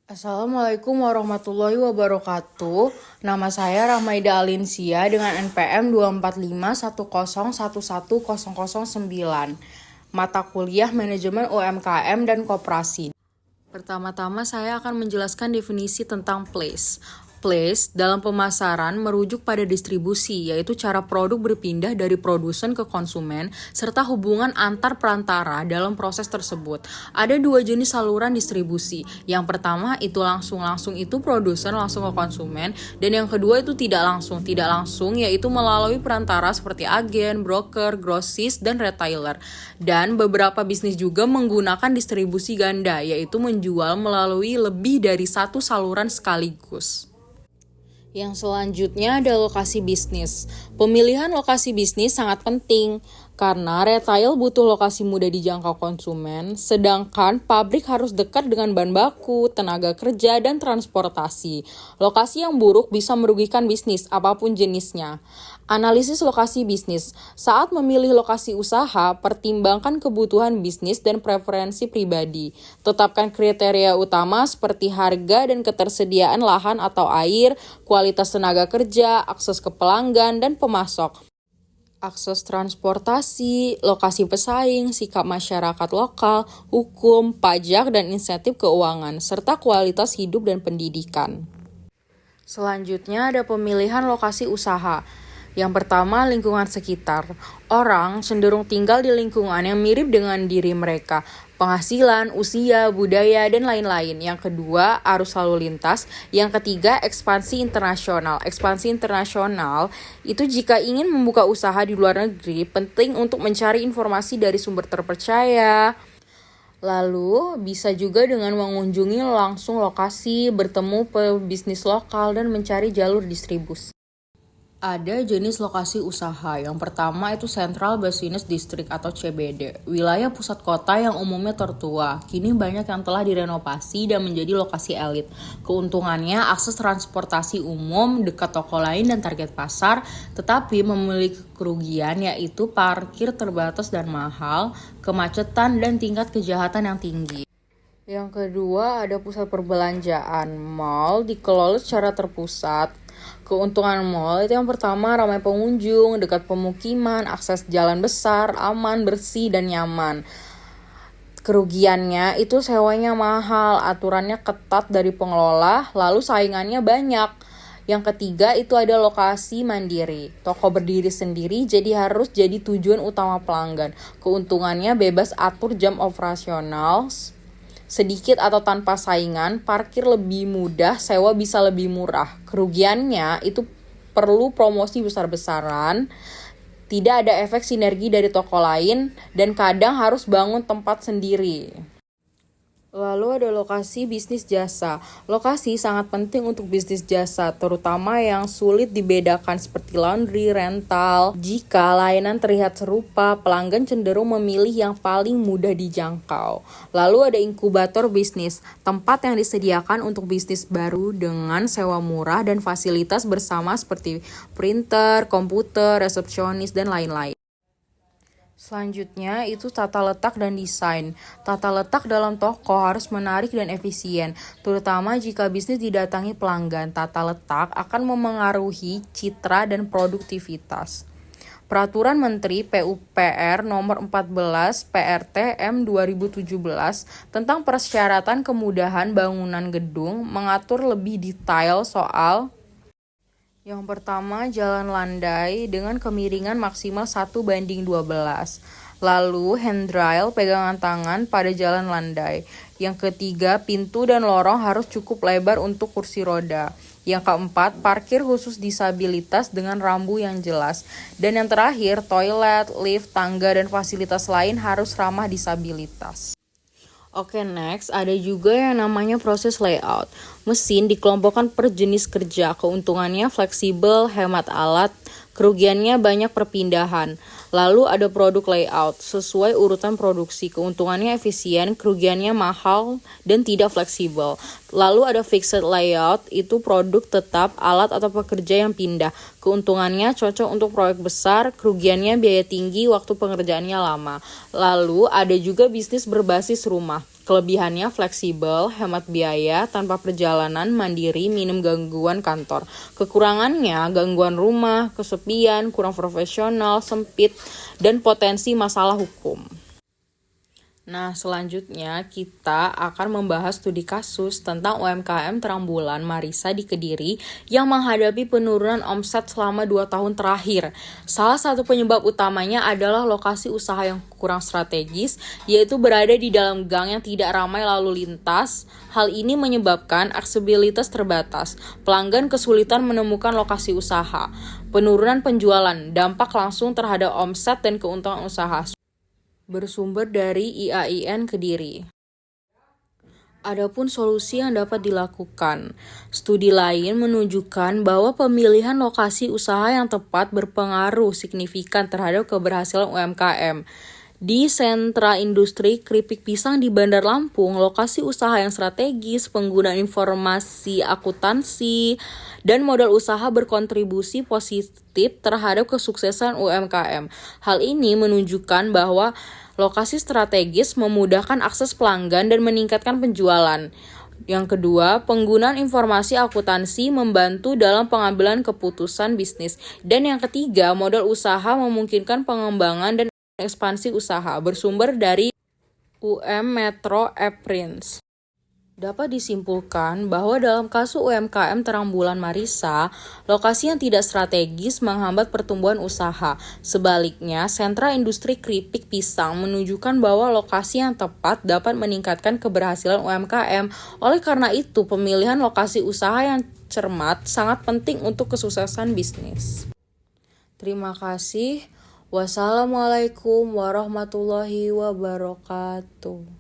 Assalamualaikum warahmatullahi wabarakatuh. Nama saya Rahmaida Alinsia dengan NPM 24510111009. Mata kuliah Manajemen UMKM dan Koperasi. Pertama-tama saya akan menjelaskan definisi tentang place. Place dalam pemasaran merujuk pada distribusi, yaitu cara produk berpindah dari produsen ke konsumen, serta hubungan antar perantara dalam proses tersebut. Ada dua jenis saluran distribusi. Yang pertama itu langsung itu produsen langsung ke konsumen, dan yang kedua itu tidak langsung yaitu melalui perantara seperti agen, broker, grosis, dan retailer. Dan beberapa bisnis juga menggunakan distribusi ganda, yaitu menjual melalui lebih dari satu saluran sekaligus. Yang selanjutnya ada lokasi bisnis. Pemilihan lokasi bisnis sangat penting karena retail butuh lokasi mudah dijangkau konsumen, sedangkan pabrik harus dekat dengan bahan baku, tenaga kerja, dan transportasi. Lokasi yang buruk bisa merugikan bisnis apapun jenisnya. Analisis lokasi bisnis. Saat memilih lokasi usaha, pertimbangkan kebutuhan bisnis dan preferensi pribadi. Tetapkan kriteria utama seperti harga dan ketersediaan lahan atau air, kualitas tenaga kerja, akses ke pelanggan, dan pemasok. Akses transportasi, lokasi pesaing, sikap masyarakat lokal, hukum, pajak, dan insentif keuangan, serta kualitas hidup dan pendidikan. Selanjutnya ada pemilihan lokasi usaha. Yang pertama, lingkungan sekitar. Orang cenderung tinggal di lingkungan yang mirip dengan diri mereka. Penghasilan, usia, budaya, dan lain-lain. Yang kedua, arus lalu lintas. Yang ketiga, ekspansi internasional. Ekspansi internasional itu jika ingin membuka usaha di luar negeri, penting untuk mencari informasi dari sumber terpercaya. Lalu, bisa juga dengan mengunjungi langsung lokasi, bertemu pebisnis lokal, dan mencari jalur distribusi. Ada jenis lokasi usaha. Yang pertama itu Central Business District atau CBD, wilayah pusat kota yang umumnya tertua. Kini banyak yang telah direnovasi dan menjadi lokasi elit. Keuntungannya akses transportasi umum, dekat toko lain dan target pasar, tetapi memiliki kerugian yaitu parkir terbatas dan mahal, kemacetan dan tingkat kejahatan yang tinggi. Yang kedua ada pusat perbelanjaan. Mall dikelola secara terpusat. Keuntungan mall itu yang pertama ramai pengunjung, dekat pemukiman, akses jalan besar, aman, bersih, dan nyaman. Kerugiannya itu sewanya mahal, aturannya ketat dari pengelola, lalu saingannya banyak. Yang ketiga itu ada lokasi mandiri. Toko berdiri sendiri jadi harus jadi tujuan utama pelanggan. Keuntungannya bebas atur jam operasional, sedikit atau tanpa saingan, parkir lebih mudah, sewa bisa lebih murah. Kerugiannya itu perlu promosi besar-besaran, tidak ada efek sinergi dari toko lain, dan kadang harus bangun tempat sendiri. Lalu ada lokasi bisnis jasa. Lokasi sangat penting untuk bisnis jasa, terutama yang sulit dibedakan seperti laundry, rental. Jika layanan terlihat serupa, pelanggan cenderung memilih yang paling mudah dijangkau. Lalu ada inkubator bisnis, tempat yang disediakan untuk bisnis baru dengan sewa murah dan fasilitas bersama seperti printer, komputer, resepsionis, dan lain-lain. Selanjutnya itu tata letak dan desain. Tata letak dalam toko harus menarik dan efisien, terutama jika bisnis didatangi pelanggan. Tata letak akan memengaruhi citra dan produktivitas. Peraturan Menteri PUPR Nomor 14 PRT M 2017 tentang persyaratan kemudahan bangunan gedung mengatur lebih detail soal yang pertama, jalan landai dengan kemiringan maksimal 1:12. Lalu, handrail pegangan tangan pada jalan landai. Yang ketiga, pintu dan lorong harus cukup lebar untuk kursi roda. Yang keempat, parkir khusus disabilitas dengan rambu yang jelas. Dan yang terakhir, toilet, lift, tangga, dan fasilitas lain harus ramah disabilitas. Oke, next ada juga yang namanya proses layout. Mesin dikelompokkan per jenis kerja. Keuntungannya fleksibel, hemat alat, kerugiannya banyak perpindahan. Lalu ada produk layout sesuai urutan produksi. Keuntungannya efisien, kerugiannya mahal dan tidak fleksibel. Lalu ada fixed layout, itu produk tetap, alat atau pekerja yang pindah. Keuntungannya cocok untuk proyek besar, kerugiannya biaya tinggi, waktu pengerjaannya lama. Lalu ada juga bisnis berbasis rumah. Kelebihannya fleksibel, hemat biaya, tanpa perjalanan, mandiri, minim gangguan kantor. Kekurangannya gangguan rumah, kesepian, kurang profesional, sempit, dan potensi masalah hukum. Nah, selanjutnya kita akan membahas studi kasus tentang UMKM terang bulan Marisa di Kediri yang menghadapi penurunan omset selama 2 tahun terakhir. Salah satu penyebab utamanya adalah lokasi usaha yang kurang strategis, yaitu berada di dalam gang yang tidak ramai lalu lintas. Hal ini menyebabkan aksesibilitas terbatas. Pelanggan kesulitan menemukan lokasi usaha. Penurunan penjualan, dampak langsung terhadap omset dan keuntungan usaha. Bersumber dari IAIN Kediri. Adapun solusi yang dapat dilakukan. Studi lain menunjukkan bahwa pemilihan lokasi usaha yang tepat berpengaruh signifikan terhadap keberhasilan UMKM. Di sentra industri keripik pisang di Bandar Lampung, lokasi usaha yang strategis, penggunaan informasi akuntansi, dan modal usaha berkontribusi positif terhadap kesuksesan UMKM. Hal ini menunjukkan bahwa lokasi strategis memudahkan akses pelanggan dan meningkatkan penjualan. Yang kedua, penggunaan informasi akuntansi membantu dalam pengambilan keputusan bisnis. Dan yang ketiga, modal usaha memungkinkan pengembangan dan ekspansi usaha. Bersumber dari Metro Eprints. Dapat disimpulkan bahwa dalam kasus UMKM terang bulan Marisa, lokasi yang tidak strategis menghambat pertumbuhan usaha. Sebaliknya, sentra industri keripik pisang menunjukkan bahwa lokasi yang tepat dapat meningkatkan keberhasilan UMKM. Oleh karena itu, pemilihan lokasi usaha yang cermat sangat penting untuk kesuksesan bisnis. Terima kasih. Wassalamualaikum warahmatullahi wabarakatuh.